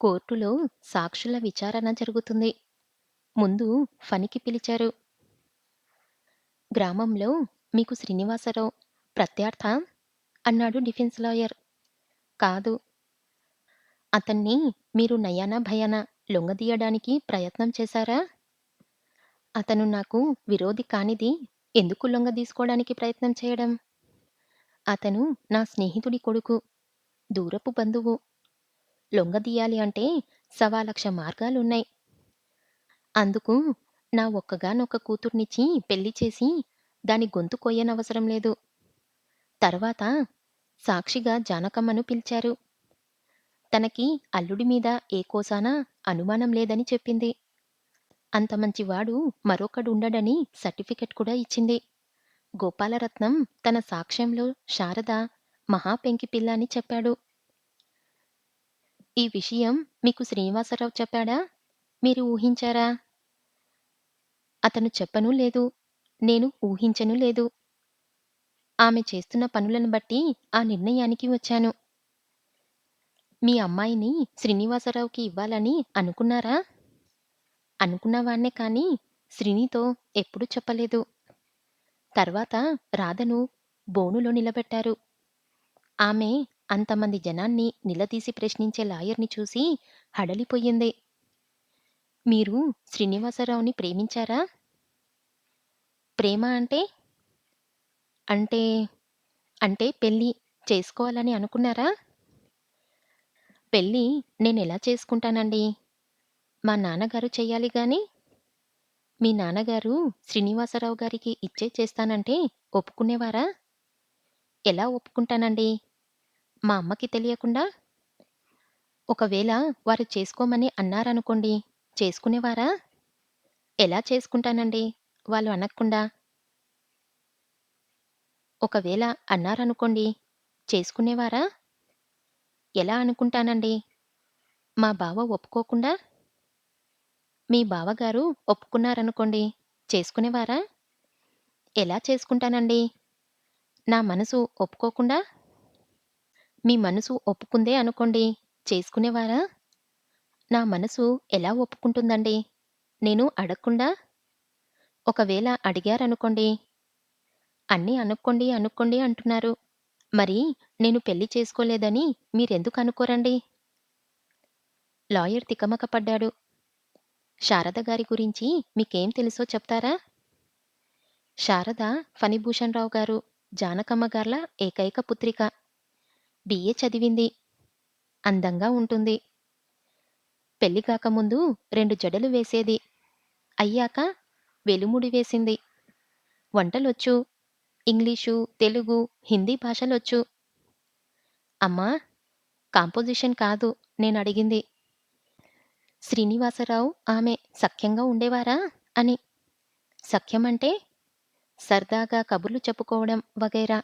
కోర్టులో సాక్షుల విచారణ జరుగుతుంది. ముందు ఫనికి పిలిచారు. గ్రామంలో మీకు శ్రీనివాసరావు ప్రత్యర్థా? అన్నాడు డిఫెన్స్ లాయర్. కాదు. అతన్ని మీరు నయానా భయానా లొంగదీయడానికి ప్రయత్నం చేశారా? అతను నాకు విరోధి కానిది ఎందుకు లొంగదీసుకోవడానికి ప్రయత్నం చేయడం? అతను నా స్నేహితుడి కొడుకు, దూరపు బంధువు. లొంగదీయాలి అంటే సవాలక్ష మార్గాలున్నాయి. అందుకు నా ఒక్కగానొక్క కూతుర్నిచ్చి పెళ్లి చేసి దాని గొంతు కొయ్యనవసరం లేదు. తర్వాత సాక్షిగా జానకమ్మను పిలిచారు. తనకి అల్లుడి మీద ఏ కోసానా అనుమానం లేదని చెప్పింది. అంత మంచివాడు మరొకడుండడని సర్టిఫికెట్ కూడా ఇచ్చింది. గోపాలరత్నం తన సాక్ష్యంలో శారద మహా పెంకిపిల్ల అని చెప్పాడు. ఈ విషయం మీకు శ్రీనివాసరావు చెప్పాడా? మీరు ఊహించారా? అతను చెప్పనూ లేదు. నేను ఊహించనూ లేదు. ఆమె చేస్తున్న పనులను బట్టి ఆ నిర్ణయానికి వచ్చాను. మీ అమ్మాయిని శ్రీనివాసరావుకి ఇవ్వాలని అనుకున్నారా? అనుకున్నవాణ్ణే కాని శ్రీనితో ఎప్పుడూ చెప్పలేదు. తర్వాత రాధను బోనులో నిలబెట్టారు. ఆమె అంతమంది జనాన్ని నిలదీసి ప్రశ్నించే లాయర్‌ని చూసి హడలిపోయింది. మీరు శ్రీనివాసరావుని ప్రేమించారా? ప్రేమ అంటే? అంటే అంటే పెళ్లి చేసుకోవాలని అనుకున్నారా? పెళ్లి నేనెలా చేసుకుంటానండి? మా నాన్నగారు చెయ్యాలి గాని. మీ నాన్నగారు శ్రీనివాసరావు గారికి ఇచ్చే చేస్తానంటే ఒప్పుకునేవారా? ఎలా ఒప్పుకుంటానండి? మా అమ్మకి తెలియకుండా? ఒకవేళ వారు చేసుకోమని అన్నారనుకోండి, చేసుకునేవారా? ఎలా చేసుకుంటానండి వాళ్ళు అనక్కుండా? ఒకవేళ అన్నారనుకోండి, చేసుకునేవారా? ఎలా అనుకుంటానండి? మా బావ ఒప్పుకోకుండా? మీ బావగారు ఒప్పుకున్నారనుకోండి, చేసుకునేవారా? ఎలా చేసుకుంటానండి? నా మనసు ఒప్పుకోకుండా? మీ మనసు ఒప్పుకుందే అనుకోండి, చేసుకునేవారా? నా మనసు ఎలా ఒప్పుకుంటుందండి? నేను అడక్కుండా? ఒకవేళ అడిగారనుకోండి, అన్నీ అనుక్కోండి అంటున్నారు. మరి నేను పెళ్లి చేసుకోలేదని మీరెందుకు అనుకోరండి? లాయర్ తికమక పడ్డాడు. శారద గారి గురించి మీకేం తెలుసో చెప్తారా? శారద ఫణిభూషణరావు గారు, జానకమ్మ గార్ల ఏకైక పుత్రిక. బిఏ చదివింది. అందంగా ఉంటుంది. పెళ్లి కాకముందు 2 జడలు వేసేది. అయ్యాక వెలుముడి వేసింది. వంటలొచ్చు. ఇంగ్లీషు, తెలుగు, హిందీ భాషలొచ్చు. అమ్మా! కాంపోజిషన్ కాదు నేనడిగింది. శ్రీనివాసరావు ఆమె సఖ్యంగా ఉండేవారా అని. సఖ్యమంటే? సరదాగా కబుర్లు చెప్పుకోవడం వగైరా.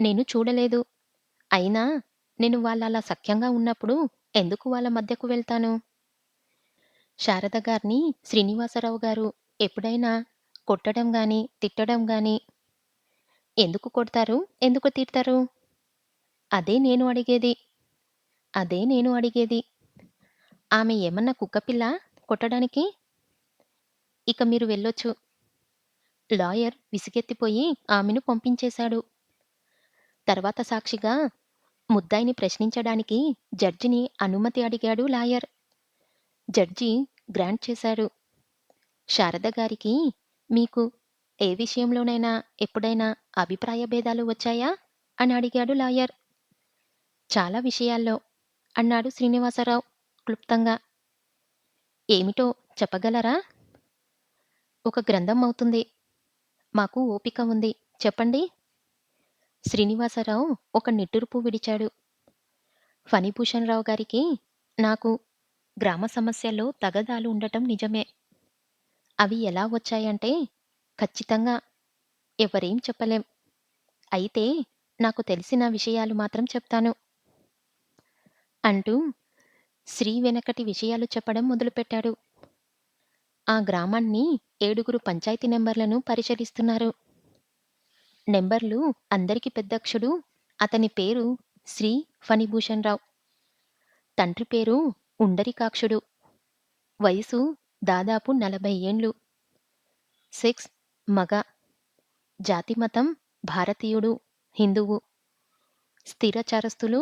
నేను చూడలేదు. అయినా నేను వాళ్ళలా సఖ్యంగా ఉన్నప్పుడు ఎందుకు వాళ్ళ మధ్యకు వెళ్తాను? శారద గారిని శ్రీనివాసరావు గారు ఎప్పుడైనా కొట్టడం గాని, తిట్టడం గాని ఎందుకు కొడతారు? ఎందుకు తిడతారు? అదే నేను అడిగేది. అదే నేను అడిగేది. ఆమె ఏమన్నా కుక్కపిల్లా కొట్టడానికి? ఇక మీరు వెళ్ళొచ్చు. లాయర్ విసుగెత్తిపోయి ఆమెను పంపించేశాడు. తర్వాత సాక్షిగా ముద్దాయిని ప్రశ్నించడానికి జడ్జిని అనుమతి అడిగాడు లాయర్. జడ్జి గ్రాంట్ చేశారు. శారద గారికి మీకు ఏ విషయంలోనైనా ఎప్పుడైనా అభిప్రాయ భేదాలు వచ్చాయా? అని అడిగాడు లాయర్. చాలా విషయాల్లో అన్నాడు శ్రీనివాసరావు క్లుప్తంగా. ఏమిటో చెప్పగలరా? ఒక గ్రంథం అవుతుంది. మాకు ఓపిక ఉంది. చెప్పండి. శ్రీనివాసరావు ఒక నిట్టూర్పు విడిచాడు. ఫణిభూషణరావు గారికి నాకు గ్రామ సమస్యల్లో తగాదాలు ఉండటం నిజమే. అవి ఎలా వచ్చాయంటే ఖచ్చితంగా ఎవరేం చెప్పలేం. అయితే నాకు తెలిసిన విషయాలు మాత్రం చెప్తాను అంటూ శ్రీ వెనకటి విషయాలు చెప్పడం మొదలుపెట్టాడు. ఆ గ్రామాన్ని 7 పంచాయతీ నంబర్లను పరిశీలిస్తున్నారు. నెంబర్లు అందరికి పెద్దక్షుడు. అతని పేరు శ్రీ ఫణిభూషణరావు. తండ్రి పేరు ఉండరికాక్షుడు. వయసు దాదాపు 40 ఏండ్లు. సెక్స్ మగ. జాతి మతం భారతీయుడు, హిందువు. స్థిరచరస్తులు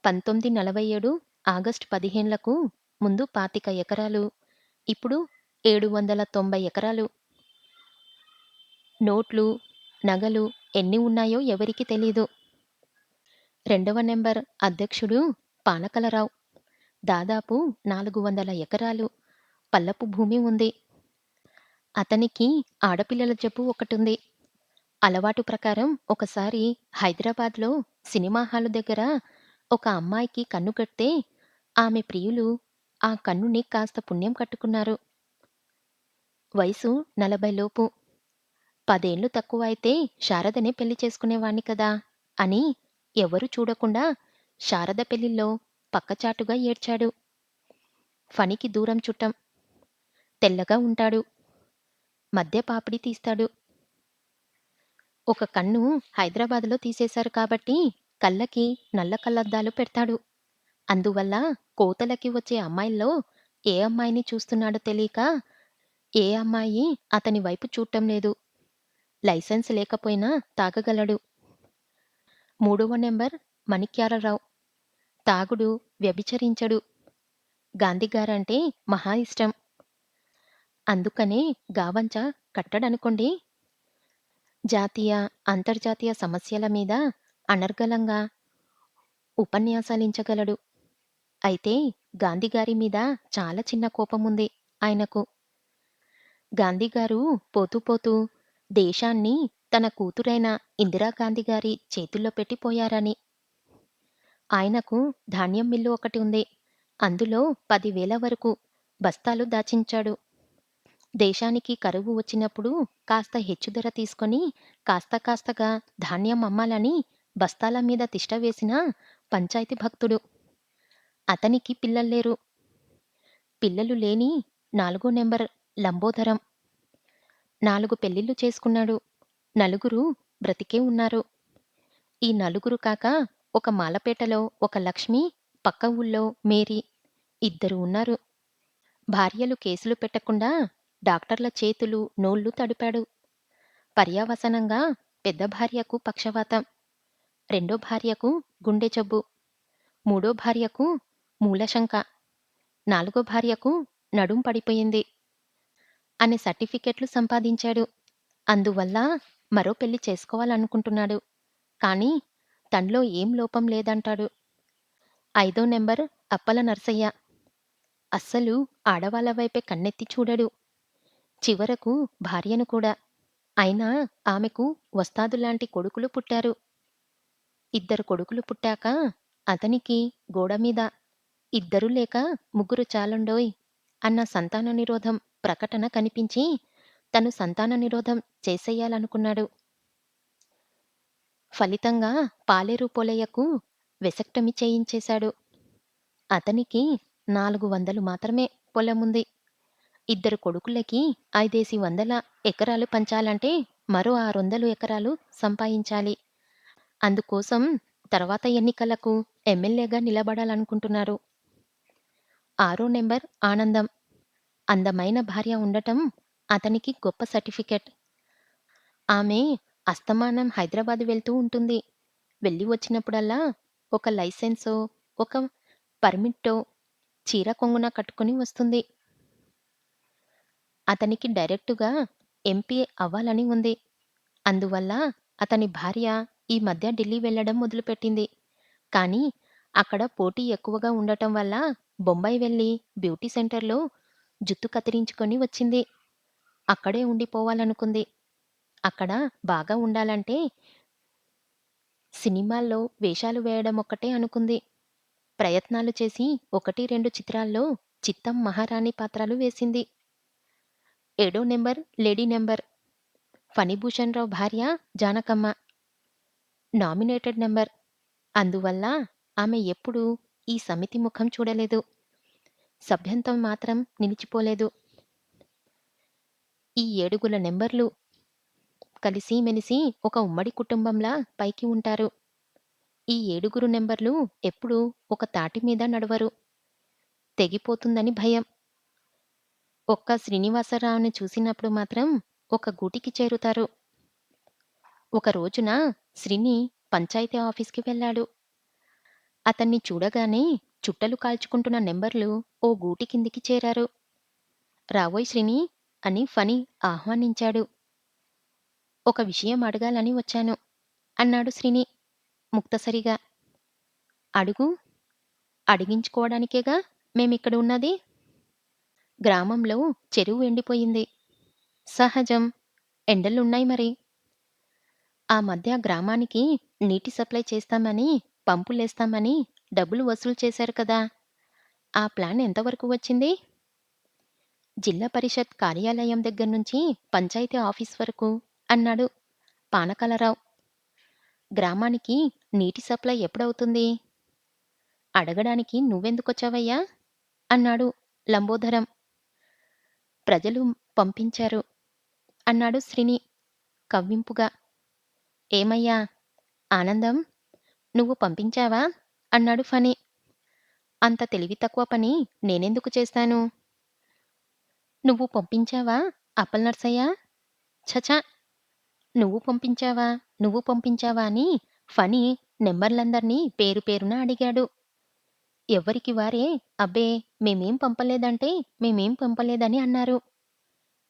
1947 ఆగస్టు 15లకు ముందు 25 ఎకరాలు, ఇప్పుడు 790 ఎకరాలు. నోట్లు, నగలు ఎన్ని ఉన్నాయో ఎవరికీ తెలీదు. రెండవ నెంబర్ అధ్యక్షుడు పానకలరావు. దాదాపు 400 ఎకరాలు పల్లపు భూమి ఉంది. అతనికి ఆడపిల్లల జబ్బు ఒకటుంది. అలవాటు ప్రకారం ఒకసారి హైదరాబాద్‌లో సినిమా హాలు దగ్గర ఒక అమ్మాయికి కన్ను కడితే ఆమె ప్రియులు ఆ కన్నుని కాస్త పుణ్యం కట్టుకున్నారు. వయసు 40 లోపు. 10 ఏళ్లు తక్కువ అయితే శారదనే పెళ్లి చేసుకునేవాణ్ణి కదా అని ఎవరూ చూడకుండా శారద పెళ్లిలో పక్కచాటుగా ఏడ్చాడు. ఫణికి దూరం చుట్టం. తెల్లగా ఉంటాడు. మధ్య పాపిడి తీస్తాడు. ఒక కన్ను హైదరాబాద్‌లో తీసేశారు కాబట్టి కళ్ళకి నల్ల కళ్లద్దాలు పెడతాడు. అందువల్ల కోతలకి వచ్చే అమ్మాయిల్లో ఏ అమ్మాయిని చూస్తున్నాడో తెలీక ఏ అమ్మాయి అతని వైపు చూడటం లేదు. లైసెన్స్ లేకపోయినా తాగగలడు. మూడవ నెంబర్ మణిక్యారరావు. తాగుడు, వ్యభిచరించడు. గాంధీగారంటే మహా ఇష్టం. అందుకనే గావంచ కట్టడనుకోండి. జాతీయ, అంతర్జాతీయ సమస్యల మీద అనర్గళంగా ఉపన్యాసాలించగలడు. అయితే గాంధీగారి మీద చాలా చిన్న కోపముంది ఆయనకు. గాంధీగారు పోతూ పోతూ దేశాన్ని తన కూతురైన ఇందిరాగాంధీ గారి చేతుల్లో పెట్టి పోయారని. ఆయనకు ధాన్యం మిల్లు ఒకటి ఉంది. అందులో 10,000 వరకు బస్తాలు దాచించాడు. దేశానికి కరువు వచ్చినప్పుడు కాస్త హెచ్చు ధర తీసుకొని కాస్త కాస్తగా ధాన్యం అమ్మాలని బస్తాల మీద తిష్ట వేసిన పంచాయితీ భక్తుడు. అతనికి పిల్లల్లేరు. పిల్లలు లేని 4 నెంబర్ లంబోదరం. 4 పెళ్ళిళ్ళు చేసుకున్నాడు. నలుగురు బ్రతికే ఉన్నారు. ఈ నలుగురు కాక ఒక మాలపేటలో ఒక లక్ష్మి, పక్క ఊళ్ళో మేరీ, ఇద్దరు ఉన్నారు. భార్యలు కేసులు పెట్టకుండా డాక్టర్ల చేతులు, నోళ్ళు తడిపాడు. పర్యవసానంగా పెద్ద భార్యకు పక్షవాతం, రెండో భార్యకు గుండె జబ్బు, మూడో భార్యకు మూలశంక, నాలుగో భార్యకు నడుం పడిపోయింది అనే సర్టిఫికెట్లు సంపాదించాడు. అందువల్ల మరో పెళ్లి చేసుకోవాలనుకుంటున్నాడు. కానీ తనలో ఏం లోపం లేదంటాడు. 5వ నెంబర్ అప్పల నర్సయ్య. అస్సలు ఆడవాళ్ళ వైపే కన్నెత్తి చూడడు. చివరకు భార్యను కూడా. అయినా ఆమెకు వస్తాదులాంటి కొడుకులు పుట్టారు. 2 కొడుకులు పుట్టాక అతనికి గోడమీద 2 లేక 3 చాలండోయ్ అన్న సంతాన నిరోధం ప్రకటన కనిపించి తను సంతాన నిరోధం చేసెయ్యాలనుకున్నాడు. ఫలితంగా పాలేరు పోలయ్యకు వెసక్టమీ చేయించేశాడు. అతనికి 400 మాత్రమే పొలముంది. 2 కొడుకులకి 500 ఎకరాలు పంచాలంటే మరో 600 ఎకరాలు సంపాయించాలి. అందుకోసం తర్వాత ఎన్నికలకు ఎమ్మెల్యేగా నిలబడాలనుకుంటున్నారు. 6 నెంబర్ ఆనందం. అందమైన భార్య ఉండటం అతనికి గొప్ప సర్టిఫికెట్. ఆమె అస్తమానం హైదరాబాద్ వెళ్తూ ఉంటుంది. వెళ్ళి వచ్చినప్పుడల్లా ఒక లైసెన్సో, ఒక పర్మిట్టో చీర కొంగున కట్టుకొని వస్తుంది. అతనికి డైరెక్టుగా ఎంపీ అవ్వాలని ఉంది. అందువల్ల అతని భార్య ఈ మధ్య ఢిల్లీ వెళ్ళడం మొదలుపెట్టింది. కానీ అక్కడ పోటీ ఎక్కువగా ఉండటం వల్ల బొంబాయి వెళ్ళి బ్యూటీ సెంటర్‌లో జుత్తు కత్తిరించుకొని వచ్చింది. అక్కడే ఉండిపోవాలనుకుంది. అక్కడ బాగా ఉండాలంటే సినిమాల్లో వేషాలు వేయడం ఒక్కటే అనుకుంది. ప్రయత్నాలు చేసి 1, 2 చిత్రాల్లో చిత్తం మహారాణి పాత్రలు వేసింది. 7 నెంబర్ లేడీ నెంబర్. ఫణిభూషణ్ రావు భార్య జానకమ్మ. Nominated number. అందువల్ల ఆమె ఎప్పుడూ ఈ సమితి ముఖం చూడలేదు. సభ్యంతం మాత్రం నిలిచిపోలేదు. ఈ 7 నెంబర్లు కలిసి మెలిసి ఒక ఉమ్మడి కుటుంబంలా పైకి ఉంటారు. ఈ 7 నెంబర్లు ఎప్పుడూ ఒక తాటి మీద నడవరు. తెగిపోతుందని భయం. ఒక్క శ్రీనివాసరావుని చూసినప్పుడు మాత్రం ఒక గూటికి చేరుతారు. ఒక రోజున శ్రీని పంచాయతీ ఆఫీస్‌కి వెళ్ళాడు. అతన్ని చూడగానే చుట్టలు కాల్చుకుంటున్న నెంబర్లు ఓ గూటి కిందికి చేరారు. రావోయ్ శ్రీని అని ఫణి ఆహ్వానించాడు. ఒక విషయం అడగాలని వచ్చాను అన్నాడు శ్రీని ముక్తసరిగా. అడుగు. అడిగించుకోవడానికేగా మేమిక్కడ ఉన్నది. గ్రామంలో చెరువు ఎండిపోయింది. సహజం. ఎండలున్నాయి మరి. ఆ మధ్య గ్రామానికి నీటి సప్లై చేస్తామని, పంపులేస్తామని డబ్బులు వసూలు చేశారు కదా! ఆ ప్లాన్ ఎంతవరకు వచ్చింది? జిల్లా పరిషత్ కార్యాలయం దగ్గర్నుంచి పంచాయతీ ఆఫీస్ వరకు అన్నాడు పానకాలరావు. గ్రామానికి నీటి సప్లై ఎప్పుడవుతుంది? అడగడానికి నువ్వెందుకొచ్చావయ్యా? అన్నాడు లంబోదరం. ప్రజలు పంపించారు అన్నాడు శ్రీని కవ్వింపుగా. ఏమయ్యా ఆనందం, నువ్వు పంపించావా? అన్నాడు ఫణి. అంత తెలివి తక్కువ పని నేనెందుకు చేస్తాను? నువ్వు పంపించావా అప్పలనర్సయ్య? ఛఛ! నువ్వు పంపించావా? నువ్వు పంపించావా అని ఫణి నెంబర్లందర్నీ పేరు పేరున అడిగాడు. ఎవ్వరికి వారే అబ్బే మేమేం పంపలేదంటే మేమేం పంపలేదని అన్నారు.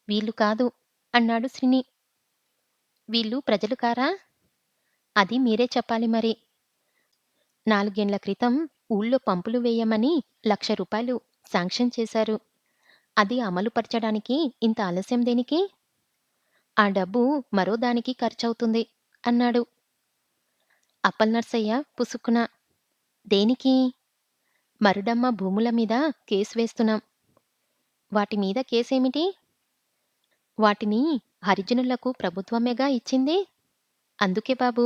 వీళ్ళు కాదు అన్నాడు శ్రీని. వీళ్ళు ప్రజలు కారా? అది మీరే చెప్పాలి మరి. 4 ఏండ్ల క్రితం ఊళ్ళో పంపులు వేయమని రూ. 1,00,000 శాంక్షన్ చేశారు. అది అమలు పరచడానికి ఇంత ఆలస్యం దేనికి? ఆ డబ్బు మరో దానికి ఖర్చవుతుంది అన్నాడు. అప్పలనర్సయ్య పుసుక్కున. దేనికి? మరుడమ్మ భూముల మీద కేసు వేస్తున్నాం. వాటి మీద కేసేమిటి? వాటిని హరిజనులకు ప్రభుత్వమేగా ఇచ్చింది. అందుకే బాబూ!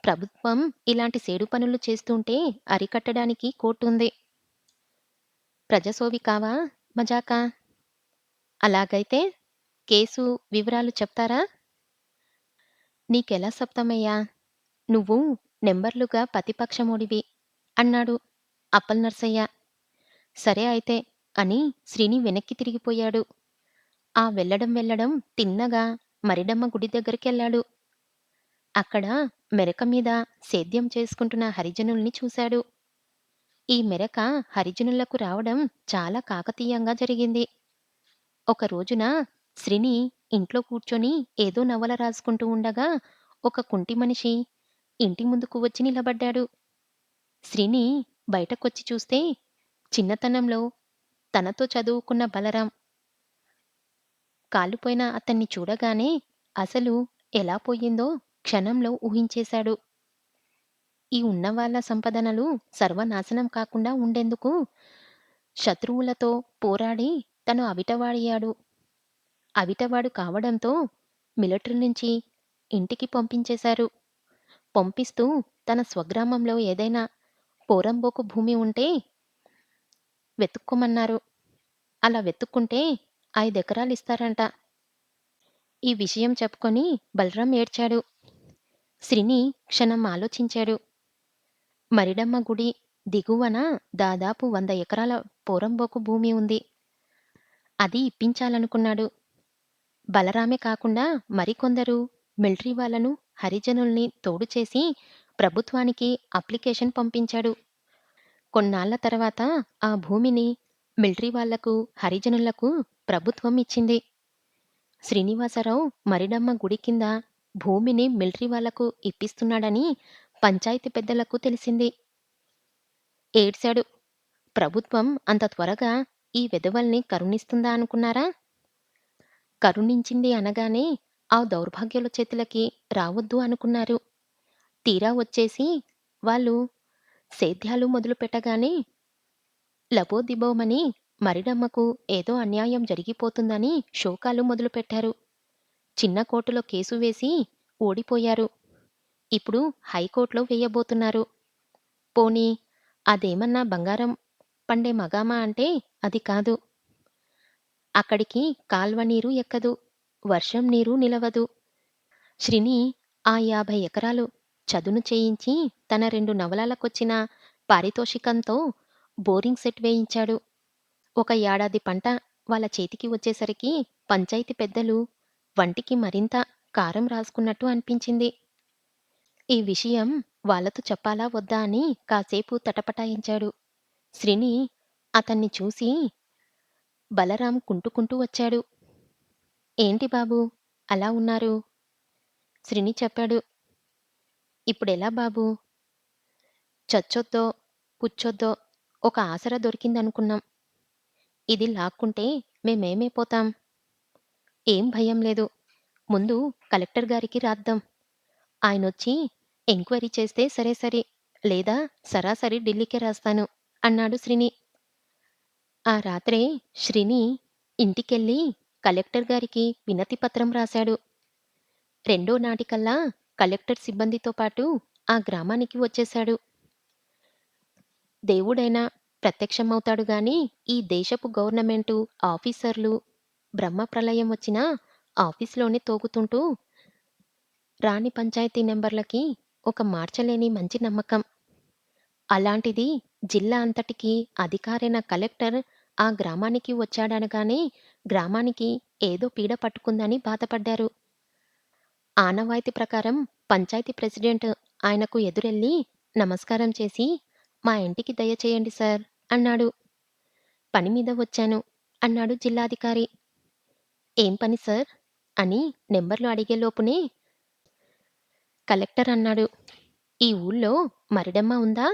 ప్రభుత్వం ఇలాంటి సేడు పనులు చేస్తుంటే అరికట్టడానికి కోర్టుంది. ప్రజసోవి కావా మజాకా? అలాగైతే కేసు వివరాలు చెప్తారా? నీకెలా చెప్తామయ్యా? నువ్వు నెంబర్లుగా ప్రతిపక్షమోడివి అన్నాడు అప్పలనర్సయ్య. సరే అయితే అని శ్రీని వెనక్కి తిరిగిపోయాడు. ఆ వెళ్ళడం తిన్నగా మరిడమ్మ గుడి దగ్గరికెళ్ళాడు. అక్కడ మెరక మీద సేద్యం చేసుకుంటున్న హరిజనుల్ని చూశాడు. ఈ మెరక హరిజనులకు రావడం చాలా కాకతీయంగా జరిగింది. ఒక రోజున శ్రీని ఇంట్లో కూర్చొని ఏదో నవల రాసుకుంటూ ఉండగా ఒక కుంటి మనిషి ఇంటి ముందుకు వచ్చి నిలబడ్డాడు. శ్రీని బయటకొచ్చి చూస్తే చిన్నతనంలో తనతో చదువుకున్న బలరాం. కాలుపోయిన అతన్ని చూడగానే అసలు ఎలా పోయిందో క్షణంలో ఊహించేశాడు. ఈ ఉన్నవాళ్ళ సంపదనలు సర్వనాశనం కాకుండా ఉండేందుకు శత్రువులతో పోరాడి తను అవిటవాడయ్యాడు. అవిటవాడు కావడంతో మిలిటరీ నుంచి ఇంటికి పంపించేశారు. పంపిస్తూ తన స్వగ్రామంలో ఏదైనా పోరంబోకు భూమి ఉంటే వెతుక్కోమన్నారు. అలా వెతుక్కుంటే 5 ఎకరాలిస్తారంట. ఈ విషయం చెప్పుకొని బలరాం ఏడ్చాడు. శ్రీని క్షణం ఆలోచించాడు. మరిడమ్మ గుడి దిగువన దాదాపు 100 ఎకరాల పోరంబోకు భూమి ఉంది. అది ఇప్పించాలనుకున్నాడు. బలరామే కాకుండా మరికొందరు మిలిటరీ వాళ్ళను హరిజనుల్ని తోడు చేసి ప్రభుత్వానికి అప్లికేషన్ పంపించాడు. కొన్నాళ్ల తర్వాత ఆ భూమిని మిలిటరీ వాళ్లకు, హరిజనులకు ప్రభుత్వం ఇచ్చింది. శ్రీనివాసరావు మరిడమ్మ గుడి కింద భూమిని మిలిటరీ వాళ్లకు ఇప్పిస్తున్నాడని పంచాయతీ పెద్దలకు తెలిసింది. ఏడ్శాడు. ప్రభుత్వం అంత త్వరగా ఈ వెధవల్ని కరుణిస్తుందా అనుకున్నారా? కరుణించింది అనగానే ఆ దౌర్భాగ్యుల చేతులకి రావద్దు అనుకున్నారు. తీరా వచ్చేసి వాళ్ళు సేద్యాలు మొదలుపెట్టగానే లబోదిబోమని మరిడమ్మకు ఏదో అన్యాయం జరిగిపోతుందని శోకాలు మొదలుపెట్టారు. చిన్న కోర్టులో కేసు వేసి ఓడిపోయారు. ఇప్పుడు హైకోర్టులో వేయబోతున్నారు. పోనీ అదేమన్నా బంగారం పండే మగామా అంటే అది కాదు. అక్కడికి కాల్వ నీరు ఎక్కదు. వర్షం నీరు నిలవదు. శ్రీని ఆ 50 ఎకరాలు చదును చేయించి తన 2 నవలలకొచ్చిన పారితోషికంతో బోరింగ్ సెట్ వేయించాడు. ఒక ఏడాది పంట వాళ్ళ చేతికి వచ్చేసరికి పంచాయతీ పెద్దలు వంటికి మరింత కారం రాసుకున్నట్టు అనిపించింది. ఈ విషయం వాళ్ళతో చెప్పాలా వద్దా అని కాసేపు తటపటాయించాడు. శ్రీని అతన్ని చూసి బలరాం కుంటుకుంటూ వచ్చాడు. ఏంటి బాబూ అలా ఉన్నారు? శ్రీని చెప్పాడు. ఇప్పుడెలా బాబూ? చచ్చొద్దో, పుచ్చొద్దో ఒక ఆసరా దొరికిందనుకున్నాం. ఇది లాక్కుంటే మేమేమైపోతాం? ఏం భయం లేదు. ముందు కలెక్టర్ గారికి రాద్దాం. ఆయనొచ్చి ఎంక్వైరీ చేస్తే సరే సరి. లేదా సరాసరి ఢిల్లీకే రాస్తాను అన్నాడు శ్రీని. ఆ రాత్రే శ్రీని ఇంటికెళ్ళి కలెక్టర్ గారికి వినతి పత్రం రాశాడు. రెండో నాటికల్లా కలెక్టర్ సిబ్బందితో పాటు ఆ గ్రామానికి వచ్చేశాడు. దేవుడైనా ప్రత్యక్షమవుతాడు గాని ఈ దేశపు గవర్నమెంటు ఆఫీసర్లు బ్రహ్మప్రళయం వచ్చినా ఆఫీస్‌లోనే తోగుతుంటూ రాని పంచాయతీ నంబర్లకి ఒక మార్చలేని మంచి నమ్మకం. అలాంటిది జిల్లా అంతటికీ అధికారైన కలెక్టర్ ఆ గ్రామానికి వచ్చాడనగానే గ్రామానికి ఏదో పీడ పట్టుకుందని బాధపడ్డారు. ఆనవాయితీ ప్రకారం పంచాయతీ ప్రెసిడెంట్ ఆయనకు ఎదురెళ్ళి నమస్కారం చేసి, "మా ఇంటికి దయచేయండి సార్" అన్నాడు. "పని మీద వచ్చాను" అన్నాడు జిల్లాధికారి. "ఏం పని సార్" అని నెంబర్లు అడిగేలోపునే కలెక్టర్ అన్నాడు. "ఈ ఊళ్ళో మరిడమ్మ ఉందా?"